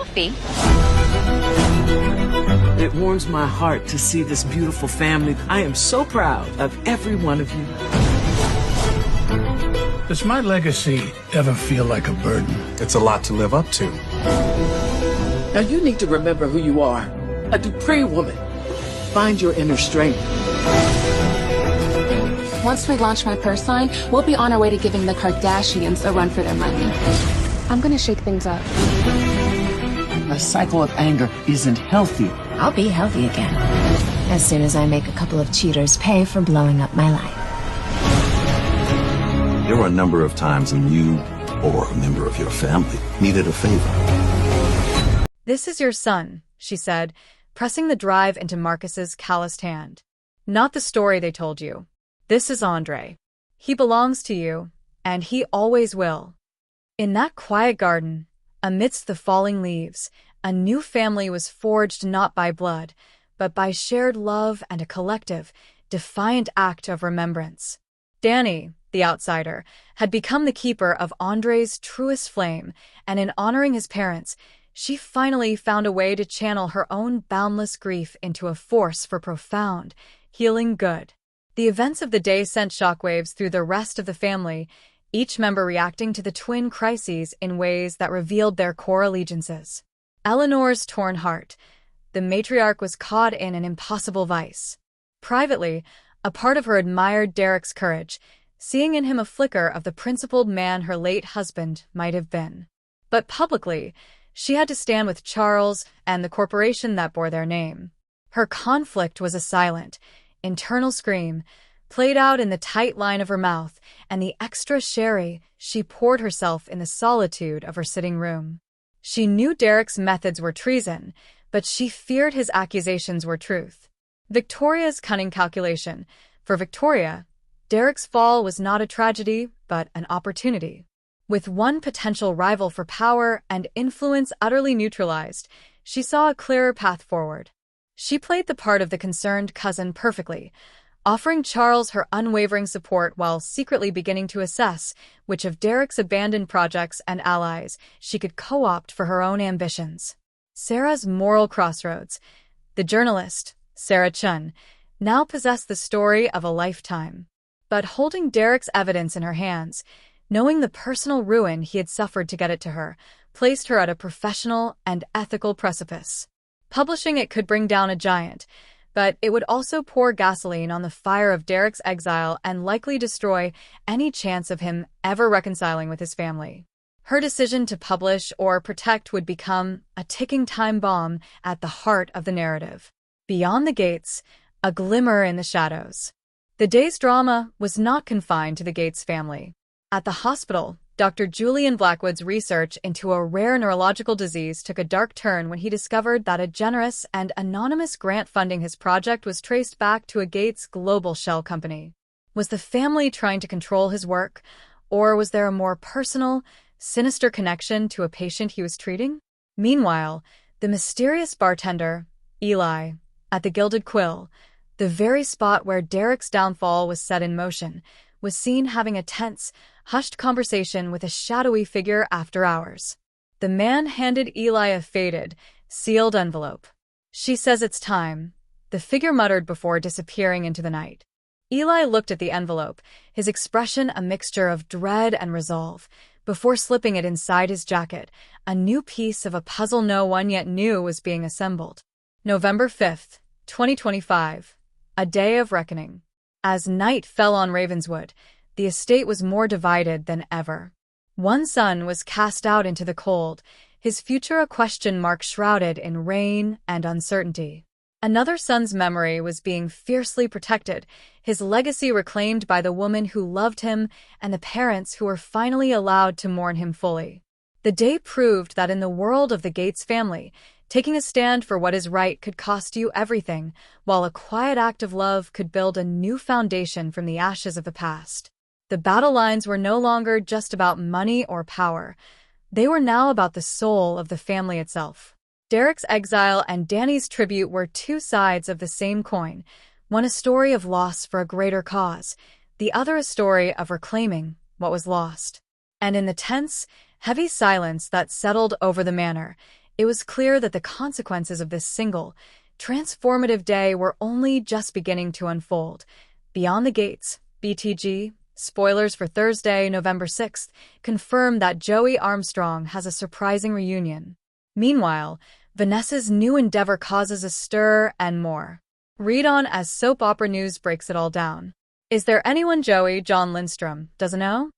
coffee. It warms my heart to see this beautiful family. I am so proud of every one of you. Does my legacy ever feel like a burden? It's a lot to live up to. Now you need to remember who you are. A Dupree woman. Find your inner strength. Once we launch my purse line, we'll be on our way to giving the Kardashians a run for their money. I'm gonna shake things up. A cycle of anger isn't healthy. I'll be healthy again as soon as I make a couple of cheaters pay for blowing up my life. There were a number of times when you or a member of your family needed a favor. "This is your son," she said, pressing the drive into Marcus's calloused hand. "Not the story they told you. This is Andre. He belongs to you, and he always will." In that quiet garden, amidst the falling leaves, a new family was forged not by blood, but by shared love and a collective, defiant act of remembrance. Danny, the outsider, had become the keeper of Andre's truest flame, and in honoring his parents, she finally found a way to channel her own boundless grief into a force for profound, healing good. The events of the day sent shockwaves through the rest of the family, each member reacting to the twin crises in ways that revealed their core allegiances. Eleanor's torn heart. The matriarch was caught in an impossible vice. Privately, a part of her admired Derek's courage, seeing in him a flicker of the principled man her late husband might have been. But publicly, she had to stand with Charles and the corporation that bore their name. Her conflict was a silent, internal scream, played out in the tight line of her mouth and the extra sherry she poured herself in the solitude of her sitting room. She knew Derek's methods were treason, but she feared his accusations were truth. Victoria's cunning calculation. For Victoria, Derek's fall was not a tragedy, but an opportunity. With one potential rival for power and influence utterly neutralized, she saw a clearer path forward. She played the part of the concerned cousin perfectly, offering Charles her unwavering support while secretly beginning to assess which of Derek's abandoned projects and allies she could co-opt for her own ambitions. Sarah's moral crossroads. The journalist, Sarah Chun, now possessed the story of a lifetime. But holding Derek's evidence in her hands, knowing the personal ruin he had suffered to get it to her, placed her at a professional and ethical precipice. Publishing it could bring down a giant, but it would also pour gasoline on the fire of Derek's exile and likely destroy any chance of him ever reconciling with his family. Her decision to publish or protect would become a ticking time bomb at the heart of the narrative. Beyond the gates, a glimmer in the shadows. The day's drama was not confined to the Gates family. At the hospital, Dr. Julian Blackwood's research into a rare neurological disease took a dark turn when he discovered that a generous and anonymous grant funding his project was traced back to a Gates global shell company. Was the family trying to control his work, or was there a more personal, sinister connection to a patient he was treating? Meanwhile, the mysterious bartender, Eli, at the Gilded Quill, the very spot where Derek's downfall was set in motion, was seen having a tense, hushed conversation with a shadowy figure after hours. The man handed Eli a faded, sealed envelope. "She says it's time," the figure muttered before disappearing into the night. Eli looked at the envelope, his expression a mixture of dread and resolve, before slipping it inside his jacket, a new piece of a puzzle no one yet knew was being assembled. November 5th, 2025. A day of reckoning. As night fell on Ravenswood, the estate was more divided than ever. One son was cast out into the cold, his future a question mark shrouded in rain and uncertainty. Another son's memory was being fiercely protected, his legacy reclaimed by the woman who loved him and the parents who were finally allowed to mourn him fully. The day proved that in the world of the Gates family, taking a stand for what is right could cost you everything, while a quiet act of love could build a new foundation from the ashes of the past. The battle lines were no longer just about money or power. They were now about the soul of the family itself. Derek's exile and Danny's tribute were two sides of the same coin, one a story of loss for a greater cause, the other a story of reclaiming what was lost. And in the tense, heavy silence that settled over the manor, It was clear that the consequences of this single, transformative day were only just beginning to unfold. Beyond the Gates, BTG, spoilers for Thursday, November 6th, confirmed that Joey Armstrong has a surprising reunion. Meanwhile, Vanessa's new endeavor causes a stir and more. Read on as soap opera news breaks it all down. Is there anyone Joey John Lindstrom doesn't know?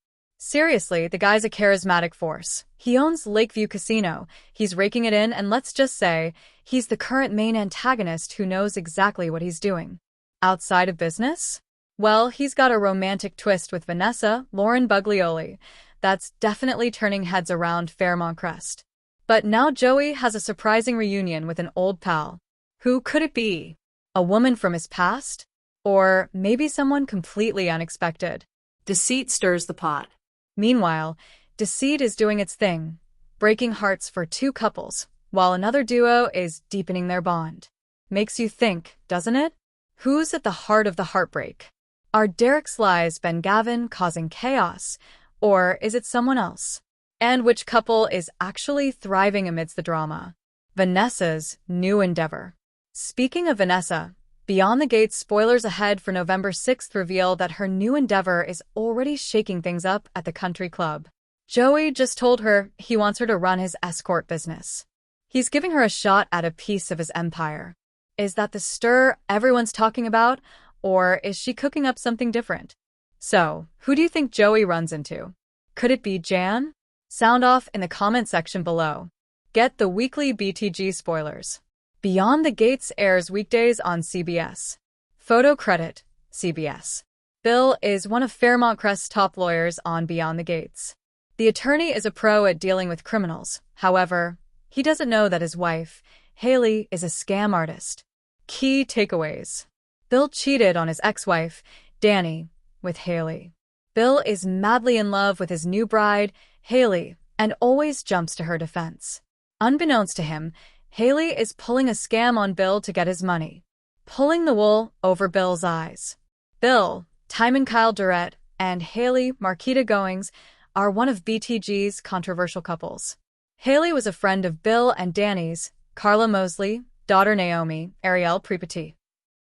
Seriously, the guy's a charismatic force. He owns Lakeview Casino, he's raking it in, and let's just say, he's the current main antagonist who knows exactly what he's doing. Outside of business? Well, he's got a romantic twist with Vanessa, Lauren Buglioli. That's definitely turning heads around Fairmont Crest. But now Joey has a surprising reunion with an old pal. Who could it be? A woman from his past? Or maybe someone completely unexpected? Deceit stirs the pot. Meanwhile, deceit is doing its thing, breaking hearts for two couples, while another duo is deepening their bond. Makes you think, doesn't it? Who's at the heart of the heartbreak? Are Derek's lies Ben Gavin causing chaos, or is it someone else? And which couple is actually thriving amidst the drama? Vanessa's new endeavor. Speaking of Vanessa, Beyond the Gates spoilers ahead for November 6th reveal that her new endeavor is already shaking things up at the country club. Joey just told her he wants her to run his escort business. He's giving her a shot at a piece of his empire. Is that the stir everyone's talking about, or is she cooking up something different? So, who do you think Joey runs into? Could it be Jan? Sound off in the comment section below. Get the weekly BTG spoilers. Beyond the Gates airs weekdays on CBS. Photo credit, CBS. Bill is one of Fairmont Crest's top lawyers on Beyond the Gates. The attorney is a pro at dealing with criminals. However, he doesn't know that his wife, Haley, is a scam artist. Key takeaways. Bill cheated on his ex-wife, Dani, with Haley. Bill is madly in love with his new bride, Haley, and always jumps to her defense. Unbeknownst to him, Haley is pulling a scam on Bill to get his money, pulling the wool over Bill's eyes. Bill, Timon Kyle Durrett, and Haley, Marquita Goings, are one of BTG's controversial couples. Haley was a friend of Bill and Dani's, Karla Mosley, daughter Naomi, Ariel Prepati.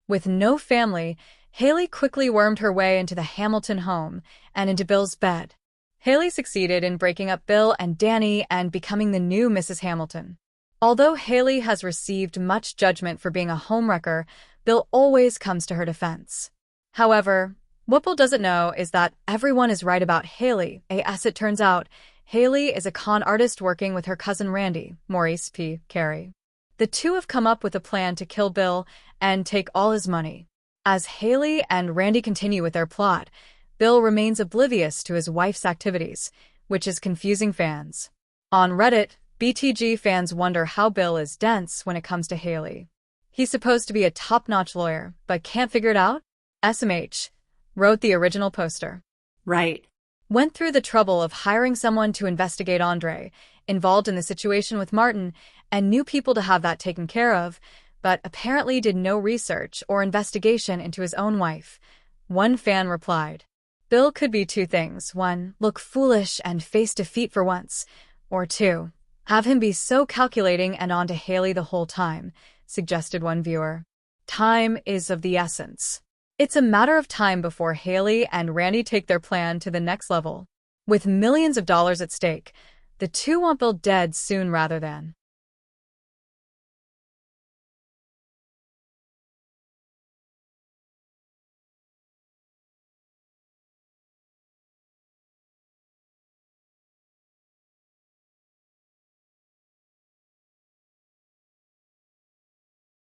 With no family, Haley quickly wormed her way into the Hamilton home and into Bill's bed. Haley succeeded in breaking up Bill and Dani and becoming the new Mrs. Hamilton. Although Haley has received much judgment for being a homewrecker, Bill always comes to her defense. However, what Bill doesn't know is that everyone is right about Haley, as it turns out, Haley is a con artist working with her cousin Randy, Maurice P. Carey. The two have come up with a plan to kill Bill and take all his money. As Haley and Randy continue with their plot, Bill remains oblivious to his wife's activities, which is confusing fans. On Reddit, BTG fans wonder how Bill is dense when it comes to Haley. He's supposed to be a top-notch lawyer, but can't figure it out? SMH wrote the original poster. Right. Went through the trouble of hiring someone to investigate Andre, involved in the situation with Martin, and knew people to have that taken care of, but apparently did no research or investigation into his own wife. One fan replied, Bill could be two things. One, look foolish and face defeat for once. Or two, have him be so calculating and on to Haley the whole time, suggested one viewer. Time is of the essence. It's a matter of time before Haley and Randy take their plan to the next level. With millions of dollars at stake, the two want Bill dead soon rather than